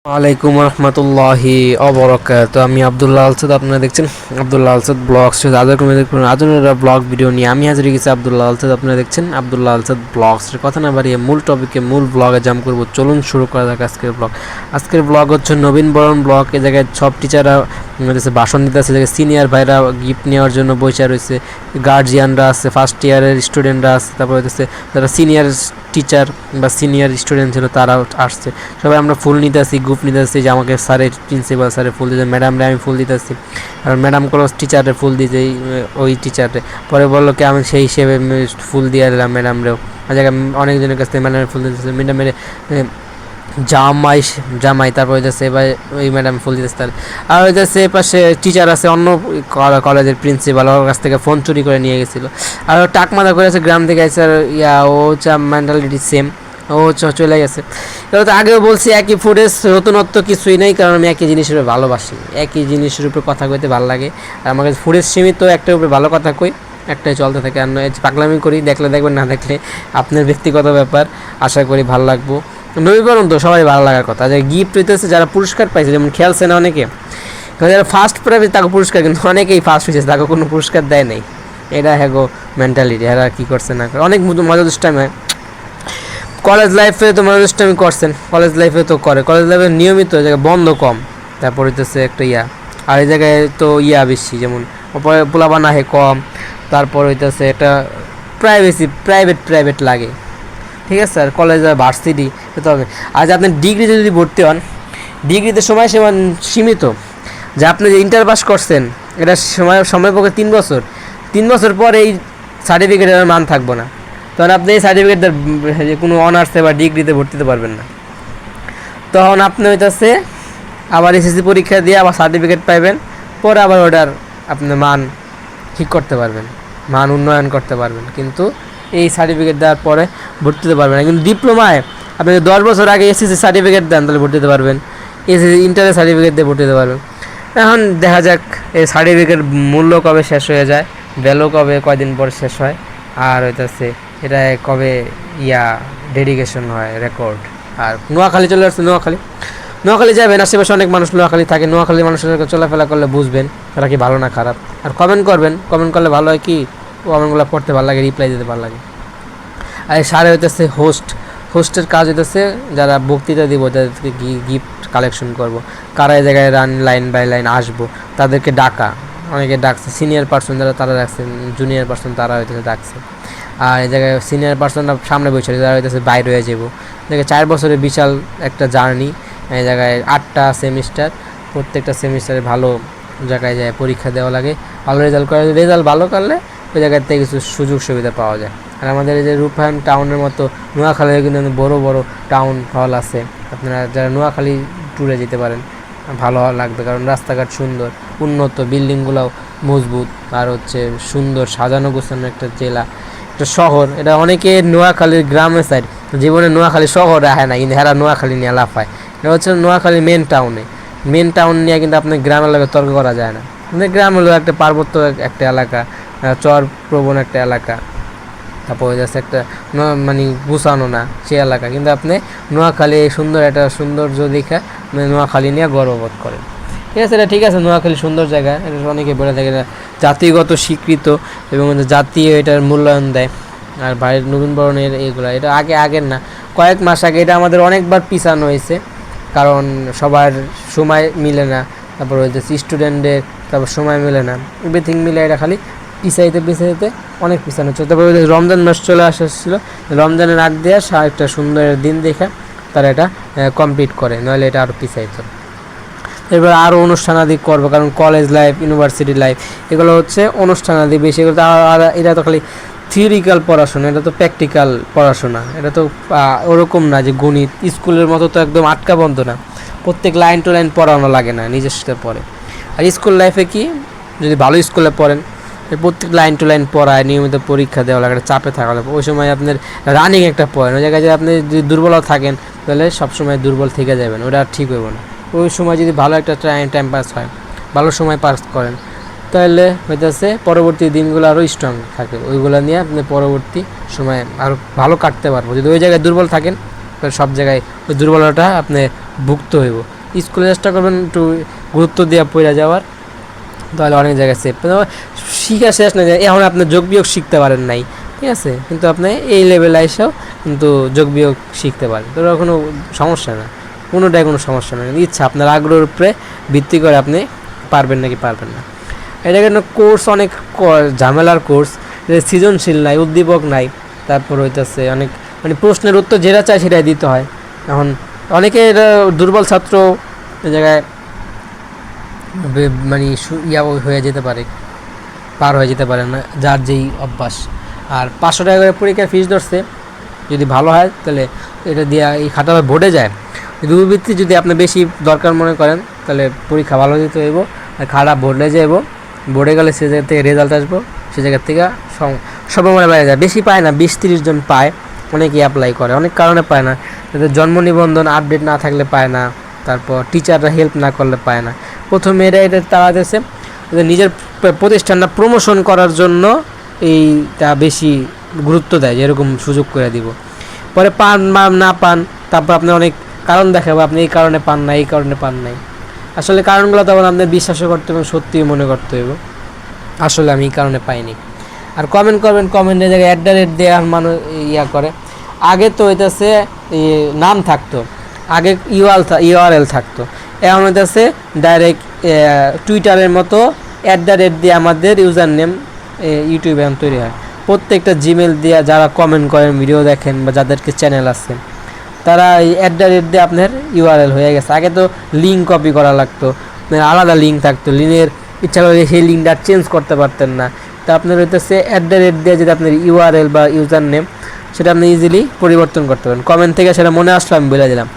ওয়ালাইকুম রহমতুল্লাহি অবরাকাত। আমি আবদুল্লাহ আলসাদ, আপনারা দেখছেন আবদুল্লাহ আলসাদ ব্লগস। আজকের ব্লগ ভিডিও নিয়ে আমি হাজির গেছি আবদুল্লাহ আলসাদ। আপনারা দেখছেন আবদুল্লাহ আলসাদ ব্লগস। কথা না বাড়িয়ে মূল টপিকে মূল ব্লগে জাম্প করবো। চলুন শুরু করা যাক আজকের ব্লগ হচ্ছে নবীনবরণ ব্লগ। এ জায়গায় সব টিচাররা ভাষণ দিতে আছে, সিনিয়র ভাইরা গিফট নেওয়ার জন্য বসে রয়েছে, গার্জিয়ানরা আছে, ফার্স্ট ইয়ারের স্টুডেন্টরা আছে, তারপর হচ্ছে যারা সিনিয়র টিচার বা সিনিয়র স্টুডেন্ট ছিল তারাও আসছে। সবাই আমরা ফুল নিতে আসি, গ্রুপ নিতে আসছি, যে আমাকে স্যারের প্রিন্সিপাল স্যারের ফুল দিতে, ম্যাডামরে আমি ফুল দিতে আসছি, আর ম্যাডাম কোনো টিচারে ফুল দিতে ওই টিচারে পরে বললো কি আমি সেই হিসেবে ফুল দিয়ে দিলাম ম্যাডামরেও। জায়গায় অনেকজনের কাছ থেকে ম্যাডামের ফুল দিতেছে, ম্যাডামের জামাই জামাই তারপর হইতেছে এবার ওই ম্যাডাম ফুল দিতেছে তার। আর হইতেছে পাশে টিচার আছে অন্য কলেজের প্রিন্সিপাল, ওর কাছ থেকে ফোন চুরি করে নিয়ে গেছিলো। আর ও টাকমাদা করেছে, গ্রাম থেকে আছে, ও হচ্ছে মেন্টালিটি সেম, ও চলে গেছে। এবার তো আগেও বলছি একই ফুটেজ, নতুনত্ব কিছুই নেই, কারণ আমি একই জিনিসের উপরে ভালোবাসি, একই জিনিসের উপরে কথা কইতে ভালো লাগে। আর আমার কাছে ফুটেজ সীমিত, একটার উপরে ভালো কথা কই, একটাই চলতে থাকে। আর পাগলামি করি, দেখলে দেখবেন, না দেখলে আপনার ব্যক্তিগত ব্যাপার। আশা করি ভালো লাগবো। নবীকরণ তো সবাই ভালো লাগার কথা। যে গিফট হইতেছে যারা পুরস্কার পাইছে, যেমন খেলছে না অনেকে, যারা ফার্স্ট প্রাইজ তাকে পুরস্কার, কিন্তু অনেকেই ফার্স্ট হয়েছে তাকে কোনো পুরস্কার দেয় নাই। এটা হ্যাগো মেন্টালিটি, এরা কী করছে না করে। অনেক মজা দুষ্টামি হয় কলেজ লাইফে, তো মজা দুষ্টামি করছেন, কলেজ লাইফে তো করে, কলেজ লাইফে নিয়মিত জায়গায় বন্ধ কম, তারপর হইতেছে একটা আর এই জায়গায় তো বেশি, যেমন পোলাবান আহে কম, তারপর হইতেছে একটা প্রাইভেট লাগে, ঠিক আছে। আর কলেজ আর ভার্সিটি হতে হবে। আজ আপনি ডিগ্রিতে যদি ভর্তি হন, ডিগ্রিতে সময় সীমিত, যে আপনি যে ইন্টার পাস করছেন এটা সময় পক্ষে 3 বছর পর এই সার্টিফিকেটের মান থাকবো না, তখন আপনি এই সার্টিফিকেট কোনো অনার্সে বা ডিগ্রিতে ভর্তি হতে পারবেন না। তখন আপনি হইতেছে আবার এসএসসি পরীক্ষা দিয়ে আবার সার্টিফিকেট পাইবেন, পরে আবার ওটার আপনার মান ঠিক করতে পারবেন, মান উন্নয়ন করতে পারবেন, কিন্তু এই সার্টিফিকেট দেওয়ার পরে ভর্তি হতে পারবেন না। কিন্তু ডিপ্লোমায় আপনি 10 বছর আগে এসএসসি সার্টিফিকেট দেন, তাহলে ভর্তি হতে পারবেন, এসএসসি ইন্টারের সার্টিফিকেট দিয়ে ভর্তি হতে পারবেন। এখন দেখা যাক এই সার্টিফিকেট মূল্য কবে শেষ হয়ে যায়, ভ্যালু কবে কয়দিন পর শেষ হয়, আর হইতেছে এটা কবে ডেডিকেশন হয় রেকর্ড। আর নোয়াখালী চলে আসছে, নোয়াখালী যাবেন, আশেপাশে অনেক মানুষ নোয়াখালী থাকে, নোয়াখালী মানুষের চলাফেরা করলে বুঝবেন তারা কি ভালো না খারাপ। আর কমেন্ট করলে ভালো হয়, কি কমেন্টগুলো পড়তে ভালো লাগে, রিপ্লাই দিতে ভালো লাগে। আর সারে হইতেছে হোস্টের কাজ হইতেছে যারা বক্তৃতা দিব, যাদেরকে গিফট কালেকশন করব, কারা এই জায়গায় লাইন বাই লাইন আসবো, তাদেরকে ডাকা, অনেকে ডাকছে, সিনিয়র পার্সন যারা তারা ডাকছে, জুনিয়র পার্সন তারা হইতেছে ডাকছে। আর এই জায়গায় সিনিয়র পার্সনরা সামনে বসে, যারা হইতেছে বাইরে হয়ে যাবো। দেখে 4 বছরের বিশাল একটা জার্নি। এই জায়গায় 8টা সেমিস্টার, প্রত্যেকটা সেমিস্টারে ভালো জায়গায় যায় পরীক্ষা দেওয়া লাগে, ভালো রেজাল্ট ভালো করলে ওই জায়গার থেকে কিছু সুযোগ সুবিধা পাওয়া যায়। আর আমাদের এই যে রূপহান টাউনের মতো নোয়াখালীর কিন্তু বড় বড় টাউন হল আছে, আপনারা যারা নোয়াখালী ট্যুরে যেতে পারেন ভালো লাগবে, কারণ রাস্তাঘাট সুন্দর, উন্নত, বিল্ডিংগুলোও মজবুত, আর হচ্ছে সুন্দর সাজানো গোছানো একটা জেলা, একটা শহর। এটা অনেকে নোয়াখালীর গ্রামের সাইড, জীবনে নোয়াখালী শহরে আহে না, কিন্তু হেরা নোয়াখালী নিয়ে লাফায়। এটা হচ্ছে নোয়াখালী মেন টাউন নিয়ে কিন্তু আপনার গ্রামের লোকের তর্ক করা যায় না। আমাদের গ্রাম হলো একটা পার্বত্য একটা এলাকা, চর প্রবণ একটা এলাকা, তারপর হয়ে যাচ্ছে একটা মানে গুছানো না সে এলাকা, কিন্তু আপনি নোয়াখালী সুন্দর একটা সৌন্দর্য দেখে নোয়াখালী নিয়ে গর্ববোধ করেন। ঠিক আছে, এটা ঠিক আছে, নোয়াখালী সুন্দর জায়গা, এটা অনেকে বলে থাকে, এটা জাতিগত স্বীকৃত এবং জাতীয় এটার মূল্যায়ন দেয়। আর বাইরের নবীনবরণের এইগুলো, এটা আগের না, কয়েক মাস আগে এটা আমাদের অনেকবার পিছানো হয়েছে, কারণ সবার সময় মিলে না, তারপর হচ্ছে স্টুডেন্টদের তারপর সময় মিলে না, এভরিথিং মিলে এটা খালি পিছাইতে অনেক পিছানো হচ্ছে। তারপর রমজান মাস চলে আসছিল, রমজানের আগ দিয়ে একটা সুন্দর দিন দেখে তারা এটা কমপ্লিট করে, নইলে এটা আরও পিছাইতো। এবার আরও অনুষ্ঠানাদি করবো, কারণ কলেজ লাইফ, ইউনিভার্সিটি লাইফ এগুলো হচ্ছে অনুষ্ঠানাদি বেশি, এগুলো তো আর এটা তো খালি থিওরিক্যাল পড়াশোনা, এটা তো প্র্যাকটিক্যাল পড়াশোনা, এটা তো ওরকম না যে গণিত স্কুলের মতো তো একদম আটকা বন্ধ না, প্রত্যেক লাইন টু লাইন পড়ানো লাগে না, নিজস্ব পড়ে। আর স্কুল লাইফে কি, যদি ভালো স্কুলে পড়েন প্রত্যেক লাইন টু লাইন পড়ায়, নিয়মিত পরীক্ষা দেওয়া লাগে, চাপে থাকা লাগে, ওই সময় আপনার রানিং একটা পড়েন, ওই জায়গায় যে আপনি যদি দুর্বলও থাকেন তাহলে সবসময় দুর্বল থেকে যাবেন, ওটা আর ঠিক হইব না। ওই সময় যদি ভালো একটা টাইম পাস হয়, ভালো সময় পাস করেন, তাহলে হইতেছে পরবর্তী দিনগুলো আরও স্ট্রং থাকে, ওইগুলো নিয়ে আপনি পরবর্তী সময় আরও ভালো কাটতে পারবো। যদি ওই জায়গায় দুর্বল থাকেন সব জায়গায় ওই দুর্বলতা আপনি ভুক্ত হইব। স্কুলে চেষ্টা করবেন একটু গুরুত্ব দিয়ে পড়ে যাওয়ার, তাহলে অনেক জায়গায় সেভ শিখা শেষ না। এখন আপনি যোগ বিয়োগ শিখতে পারেন নাই, ঠিক আছে, কিন্তু আপনি এই লেভেলে এসেও কিন্তু যোগ বিয়োগ শিখতে পারেন, তো কোনো সমস্যা না, কোনোটাই কোনো সমস্যা না। ইচ্ছা আপনার আগ্রহের উপরে ভিত্তি করে আপনি পারবেন নাকি পারবেন না। এটা কিন্তু কোর্স অনেক ঝামেলার কোর্স, সৃজনশীল নাই, উদ্দীপক নাই, তারপর হইতেছে অনেক মানে প্রশ্নের উত্তর যেটা চায় সেটাই দিতে হয়। এখন অনেকে এটা দুর্বল ছাত্র এই জায়গায় মানে ইয়া হয়ে যেতে পারে, পার হয়ে যেতে পারে না, যার যেই অভ্যাস। আর 500 টাকা করে পরীক্ষার ফিস ধরছে, যদি ভালো হয় তাহলে এটা দিয়ে এই খাতাটা ভোটে যায়। যদি উপবৃত্তি যদি আপনি বেশি দরকার মনে করেন তাহলে পরীক্ষা ভালো দিতে হইব, আর খারাপ ভোটে যাইব, বোর্ডে গেলে সে জায়গা থেকে রেজাল্ট আসবো, সে জায়গার থেকে সর্বময় বাইরে যায়। বেশি পায় না, 20-30 জন পায়, অনেকেই অ্যাপ্লাই করে, অনেক কারণে পায় না, তাদের জন্ম নিবন্ধন আপডেট না থাকলে পায় না, তারপর টিচাররা হেল্প না করলে পায় না। প্রথমে এটা তারা দিয়েছে নিজের প্রতিষ্ঠানটা প্রমোশন করার জন্য এইটা বেশি গুরুত্ব দেয়, যেরকম সুযোগ করে দিব, পরে পান বা না পান তারপর আপনি অনেক কারণ দেখাবো আপনি এই কারণে পান না, এই কারণে পান নাই। আসলে কারণগুলো তখন আপনার বিশ্বাসও করতে এবং সত্যিই মনে করতে হবে আসলে আমি এই কারণে পাইনি। আর কমেন্ট করবেন, কমেন্টের জায়গায় @@ দেওয়ার মানুষ ইয়া করে। আগে তো হইতেছে নাম থাকতো, আগে ইউআরএল থাকতো, এখন হইতেছে ডাইরেক্ট টুইটারের মতো @@ দিয়ে আমাদের ইউজার নেম ইউটিউবে এখন তৈরি হয়। প্রত্যেকটা জিমেল দিয়ে যারা কমেন্ট করেন, ভিডিও দেখেন বা যাদেরকে চ্যানেল আছে, তারা এই @@ দিয়ে আপনার ইউআরএল হয়ে গেছে। আগে তো লিঙ্ক কপি করা লাগতো, আলাদা লিঙ্ক থাকতো, লিঙ্কের ইচ্ছা করে সেই লিঙ্কটা চেঞ্জ করতে পারতেন না। তা আপনার হইতেছে @@ দিয়ে যদি আপনার ইউআরএল বা ইউজার নেম সেটা আপনি ইজিলি পরিবর্তন করতে পারেন। কমেন্ট থেকে সেটা মনে আসলো আমি বলে দিলাম।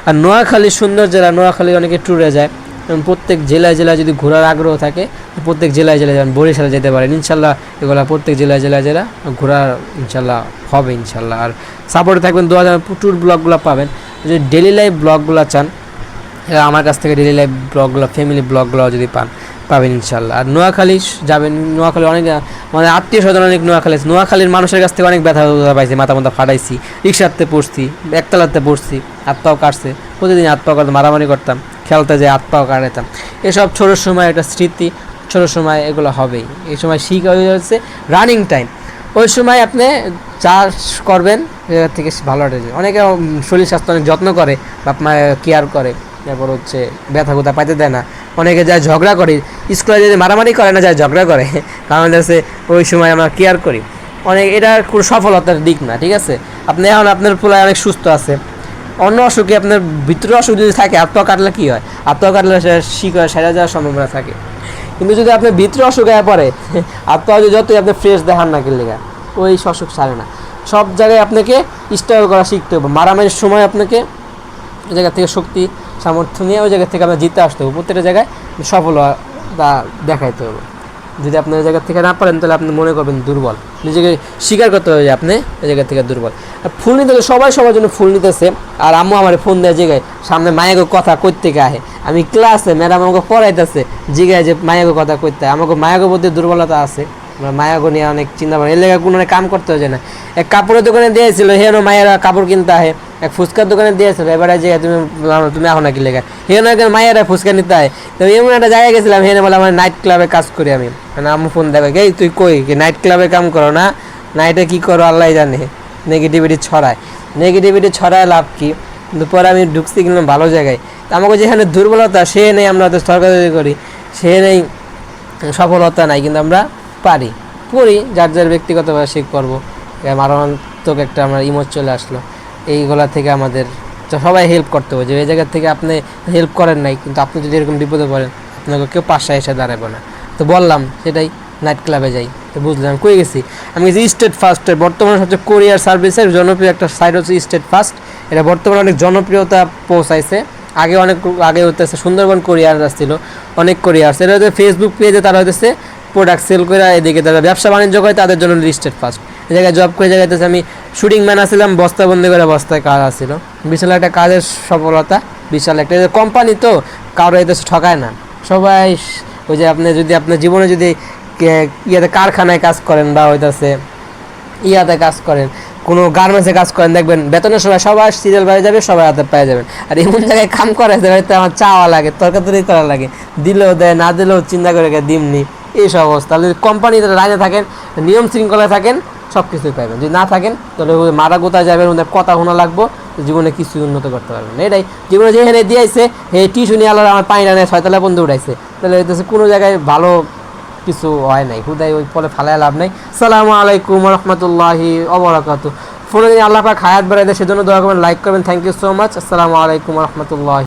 আর নোয়াখালী সুন্দর জেলা, নোয়াখালী অনেকে ট্যুরে যায়, কারণ প্রত্যেক জেলায় জেলায় যদি ঘোরার আগ্রহ থাকে প্রত্যেক জেলায় জেলায় যাবেন, বরিশালে যেতে পারেন ইনশাল্লাহ, এগুলো প্রত্যেক জেলায় জেলায় জেলা ঘোরার ইনশাল্লাহ হবে ইনশাল্লাহ। আর সাপোর্টে থাকবেন, 2000 ট্যুর ব্লগগুলো পাবেন। যদি ডেলি লাইফ ব্লগগুলো চান, আমার কাছ থেকে ডেলি লাইফ ব্লগগুলো, ফ্যামিলি ব্লগগুলো যদি পাবেন ইনশাল্লাহ। আর নোয়াখালী যাবেন, নোয়াখালী অনেক মানে আত্মীয় স্বজন অনেক নোয়াখালীর মানুষের কাছ থেকে অনেক ব্যথা পাইছি, মাথা ফাটাইছি, রিক্সাতে পড়ছি, একতলাতে পড়ছি, হাত পাও কাটছে, প্রতিদিন হাত পাও কাটতাম, মারামারি করতাম, খেলতে যেয়ে হাত পাও কাটাতাম। এসব ছোটোর সময় একটা স্মৃতি, ছোটোর সময় এগুলো হবেই। এই সময় শিখা হচ্ছে রানিং টাইম, ওই সময় আপনি চাষ করবেন এর থেকে ভালো একটা। অনেকে শরীর স্বাস্থ্য অনেক যত্ন করে, বাপ মা কেয়ার করে, তারপর হচ্ছে ব্যথা কোথা পাইতে দেয় না। অনেকে যায় ঝগড়া করি, স্কুলে যদি মারামারি করে না, যায় ঝগড়া করে, কারণ হচ্ছে ওই সময় আমরা কেয়ার করি। অনেক এটা কোনো সফলতার দিক না, ঠিক আছে। আপনি এখন আপনার পোলায় অনেক সুস্থ আছে, অন্য অসুখে আপনার ভিতরে অসুখ যদি থাকে, হাত পা কাটলে কী হয়, হাত পা কাটলে সেরা যাওয়ার সম্ভাবনা থাকে। কিন্তু যদি আপনি ভিতরে অসুখ হয়ে পড়ে, হাত পা যতই আপনি ফ্রেশ দেখান না কি লেগা, ওই অসুখ সারে না। সব জায়গায় আপনাকে স্ট্রাগল করা শিখতে হবে। মারামারির সময় আপনাকে ওই জায়গা থেকে শক্তি সামর্থ্য নিয়ে ওই জায়গা থেকে আপনার জিতে আসতে হবে, প্রত্যেকটা জায়গায় সফলতা দেখাইতে হবে। যদি আপনি ওই জায়গা থেকে না পারেন তাহলে আপনি মনে করবেন দুর্বল, নিজেকে স্বীকার করতে হবে যে আপনি ওই জায়গা থেকে দুর্বল। আর ফুল নিতে হলে সবাই সবার জন্য ফুল নিতেছে, আর আম্মু আমার ফোন দেয় জায়গায় সামনে মায়েকে কথা কই থেকে আহে, আমি ক্লাসে ম্যাডাম আমাকে পড়াইতেছে, জিগায় যে মায়েকে কথা কইতে, আমাকে মায়েকে প্রতি দুর্বলতা আছে, আমরা মায়াগো নিয়ে অনেক চিন্তা ভাবনা, এর লেগে কোনো কাম করতে হয়ে যায় না। এক কাপড়ের দোকানে দিয়েছিল, হেন মায়েরা কাপড় কিনতে আহে, এক ফুচকার দোকানে দিয়েছিল, এবারে যে তুমি এখন নাকি লেখা হেন মায়েরা ফুচকা নিতে হয়। তো এমন একটা জায়গায় গেছিলাম, হেনে বলে আমার নাইট ক্লাবে কাজ করি আমি, মানে আম্মু ফোন দেবে, এই তুই কই নাইট ক্লাবে কাম করো না, নাইটে কী করো আল্লাহ জানে, নেগেটিভিটি ছড়ায় লাভ কি। কিন্তু পরে আমি ঢুকছি কিনলাম ভালো জায়গায়, তো আমাকে যেখানে দুর্বলতা সে নেই, আমরা তো সরকারি করি, সে নেই সফলতা নাই, কিন্তু আমরা পারি যার যার ব্যক্তিগতভাবে শিখ করবো। মারাত্মক একটা আমার ইমোজ চলে আসলো, এইগুলা থেকে আমাদের সবাই হেল্প করতে হবে। যে এই জায়গা থেকে আপনি হেল্প করেন নাই, কিন্তু আপনি যদি এরকম বিপদে পড়েন আপনাকে কেউ পাশে এসে দাঁড়াবে না। তো বললাম সেটাই, নাইট ক্লাবে যাই, তো বুঝলাম কই গেছি আমি যে স্টেট ফার্স্টের বর্তমানে সবচেয়ে কোরিয়ার সার্ভিসের জনপ্রিয় একটা সাইট হচ্ছে স্টেট ফার্স্ট। এটা বর্তমানে অনেক জনপ্রিয়তা পৌঁছাইছে, আগে হতেছে সুন্দরবন কোরিয়ার আসছিল, অনেক কোরিয়ার আসছে। এটা হচ্ছে ফেসবুক পেজে তারা হতেছে প্রোডাক্ট সেল করে, এদিকে তারা ব্যবসা বাণিজ্য করে, তাদের জন্য স্টেট ফার্স্ট। এই জায়গায় জব করে জায়গায় আমি শুটিং ম্যান আসছিলাম, বস্তাবন্দি করে বস্তায় কাজ আসছিল, বিশাল একটা কাজের সফলতা, বিশাল একটা কোম্পানি, তো কারো এতে ঠকায় না সবাই। ওই যে আপনি যদি আপনার জীবনে যদি ইয়াতে কারখানায় কাজ করেন বা হইতেছে ইয়াতে কাজ করেন, কোনো গার্মেন্টসে কাজ করেন, দেখবেন বেতনের সময় সবাই সিরিয়াল বাইরে যাবে, সবাই হাতে পেয়ে যাবেন। আর এমন জায়গায় কাম করে বাড়িতে আমার চাওয়া লাগে, তরকারি করা লাগে, দিলেও দেয়, না দিলেও চিন্তা করে দিমনি, এইসব অবস্থা। তাহলে কোম্পানিতে লাইনে থাকেন, নিয়ম শৃঙ্খলায় থাকেন, সব কিছুই পাবেন। যদি না থাকেন তাহলে ওই মারা গোতা যাবেন, ওদের কথা শোনা লাগবো, জীবনে কিছু উন্নত করতে পারবেন না। এটাই জীবনে যেখানে দিয়েছে এই টিউশনি আলাদা আমার পানি টানে 6 তলা বন্ধু উঠাইছে, তাহলে হইতেছে কোনো জায়গায় ভালো কিছু হয় নাই, হুদাই ওই ফলে ফালায় লাভ নাই। আসসালামু আলাইকুম রহমতুল্লাহি ওবরাকাতু। ফোনে যদি আল্লাহ পাক হায়াত বাড়ায় দেয় সেজন্য দোয়া করবেন, লাইক করবেন। Thank you so much. আসসালামু আলাইকুম রহমতুল্লাহ।